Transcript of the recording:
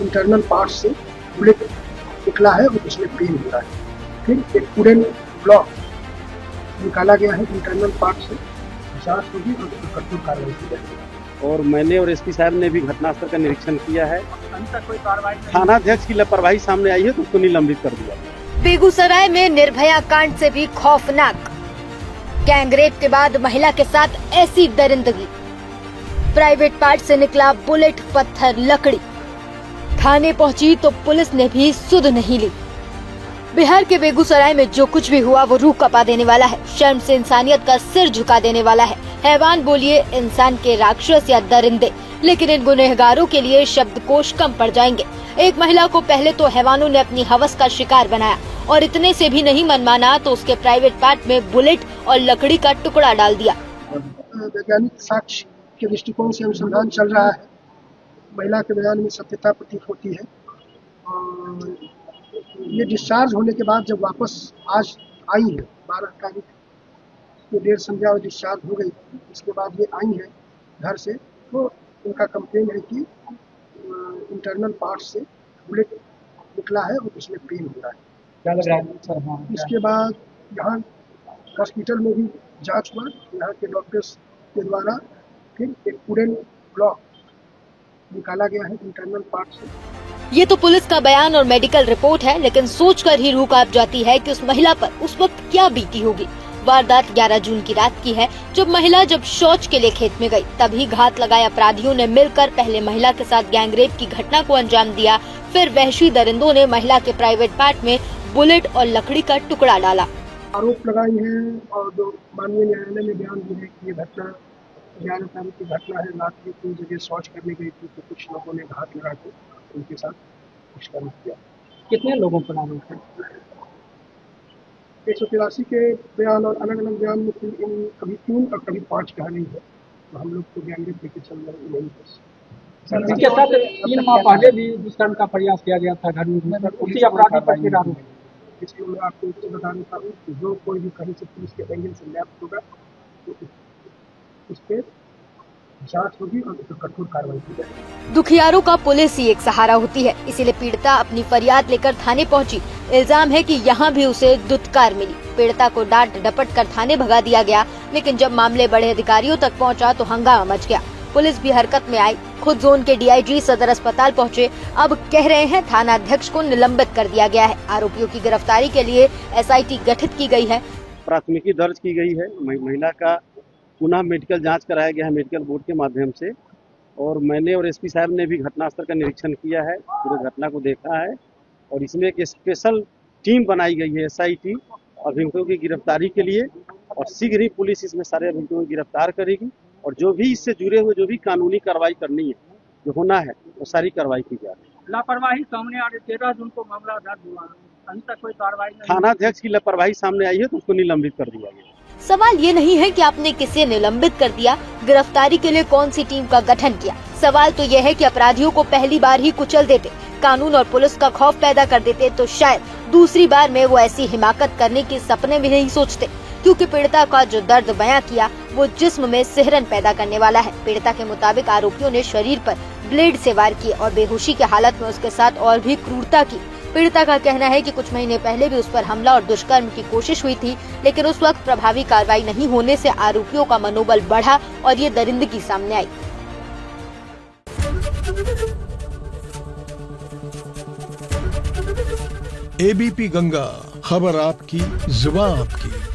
Internal part से bullet निकला है और उसमें पेन हो रहा है। फिर एक पूरे ब्लॉक निकाला गया है इंटरनल पार्ट से, जांच होगी और कठोर कार्रवाई की जाएगी। और मैंने और एसपी साहब ने भी घटनास्थल का निरीक्षण किया है। अभी तक कोई कार्रवाई थाना अध्यक्ष की लापरवाही सामने आई है तो उसको निलंबित कर दिया। बेगूसराय में निर्भया कांड से भी खौफनाक, गैंगरेप के बाद महिला के साथ ऐसी दरिंदगी, प्राइवेट पार्ट से निकला बुलेट, पत्थर, लकड़ी। थाने पहुंची तो पुलिस ने भी सुध नहीं ली। बिहार के बेगूसराय में जो कुछ भी हुआ वो रूह कपा देने वाला है, शर्म से इंसानियत का सिर झुका देने वाला है। हैवान बोलिए, इंसान के राक्षस या दरिंदे, लेकिन इन गुनहगारों के लिए शब्दकोश कम पड़ जाएंगे। एक महिला को पहले तो हैवानों ने अपनी हवस का शिकार बनाया और इतने से भी नहीं मन माना तो उसके प्राइवेट पार्ट में बुलेट और लकड़ी का टुकड़ा डाल दिया। वैज्ञानिक साक्ष्य के दृष्टिकोण से अनुसंधान चल रहा है। महिला के बयान में सत्यता प्रतीत होती है। और ये डिस्चार्ज होने के बाद जब वापस आज आई है 12 तारीख को देर संध्या और डिस्चार्ज हो गई, इसके बाद ये आई है घर से, तो उनका कंप्लेन है कि इंटरनल पार्ट से बुलेट निकला है और उसमें पेन हो रहा है। क्या लग रहा है सर? हाँ, इसके बाद यहाँ हॉस्पिटल में भी जांच हुआ यहाँ के डॉक्टर्स के द्वारा। फिर एक पूरे ब्लॉक निकाला गया है इंटरनल पार्ट से। ये तो पुलिस का बयान और मेडिकल रिपोर्ट है, लेकिन सोचकर ही रूह कांप जाती है कि उस महिला पर उस वक्त क्या बीती होगी। वारदात 11 जून की रात की है, जब महिला शौच के लिए खेत में गई, तभी घात लगाए अपराधियों ने मिलकर पहले महिला के साथ गैंगरेप की घटना को अंजाम दिया। फिर वहशी दरिंदों ने महिला के प्राइवेट पार्ट में बुलेट और लकड़ी का टुकड़ा डाला। आरोप लगाई है और जो माननीय न्यायालय में बयान दी है कि ये घटना 11 तारीख की घटना है। रात में कोई जगह शौच करने गई थी तो कुछ लोगों ने घात लगा के उनके साथ दुष्कर्म किया। कितने लोगों पर आरोप है? 183 के बयान और अलग अलग बयान में कभी 3 और कभी 5 कहा नहीं है, तो हम लोग तो गैंगरेप लेके चल रहे नहीं है। इसके साथ 3 माह पहले भी दुष्कर्म का प्रयास किया गया था घर में, उसी अपराधी पर फिर आरोप है। इसलिए मैं आपको बता देता हूँ कि जो कोई भी कहीं से पुलिस के एंगल से लैप होगा तो उस पर जांच होगी और उस पर कठोर कार्रवाई की जाएगी। दुखियारों का पुलिस ही एक सहारा होती है, इसीलिए पीड़िता अपनी फरियाद लेकर थाने पहुंची। इल्जाम है कि यहाँ भी उसे दुत्कार मिली। पीड़िता को डांट डपट कर थाने भगा दिया गया, लेकिन जब मामले बड़े अधिकारियों तक पहुंचा तो हंगामा मच गया। पुलिस भी हरकत में आई। खुद जोन के डीआईजी सदर अस्पताल पहुंचे। अब कह रहे हैं थाना अध्यक्ष को निलंबित कर दिया गया है। आरोपियों की गिरफ्तारी के लिए एसआईटी गठित की गई है। प्राथमिकी दर्ज की गई है। महिला का पुनः मेडिकल जांच कराया गया है मेडिकल बोर्ड के माध्यम से। और मैंने और एसपी साहब ने भी घटनास्थल का निरीक्षण किया है, पूरे घटना को देखा है। और इसमें एक स्पेशल टीम बनाई गई है एसआईटी अभियुक्तों की गिरफ्तारी के लिए। और शीघ्र ही पुलिस इसमें सारे अभियुक्तों को गिरफ्तार करेगी और जो भी इससे जुड़े हुए जो भी कानूनी कार्रवाई करनी है, जो होना है, वो सारी कार्रवाई की जाएगी। लापरवाही सामने आ रही, 13 जून को मामला दर्ज हुआ, अभी तक कोई कार्रवाई नहीं। थाना अध्यक्ष की लापरवाही सामने आई है तो उसको निलंबित कर दिया गया। सवाल ये नहीं है कि आपने किसे निलंबित कर दिया, गिरफ्तारी के लिए कौन सी टीम का गठन किया। सवाल तो यह है कि अपराधियों को पहली बार ही कुचल देते, कानून और पुलिस का खौफ पैदा कर देते, तो शायद दूसरी बार में वो ऐसी हिमाकत करने के सपने भी नहीं सोचते। क्योंकि पीड़िता का जो दर्द बयां किया वो जिस्म में सिहरन पैदा करने वाला है। पीड़िता के मुताबिक आरोपियों ने शरीर पर ब्लेड से वार किए और बेहोशी की हालत में उसके साथ और भी क्रूरता की। पीड़िता का कहना है कि कुछ महीने पहले भी उस पर हमला और दुष्कर्म की कोशिश हुई थी, लेकिन उस वक्त प्रभावी कार्रवाई नहीं होने से आरोपियों का मनोबल बढ़ा और ये दरिंदगी सामने आई। एबीपी गंगा, खबर आपकी, जुबान आपकी।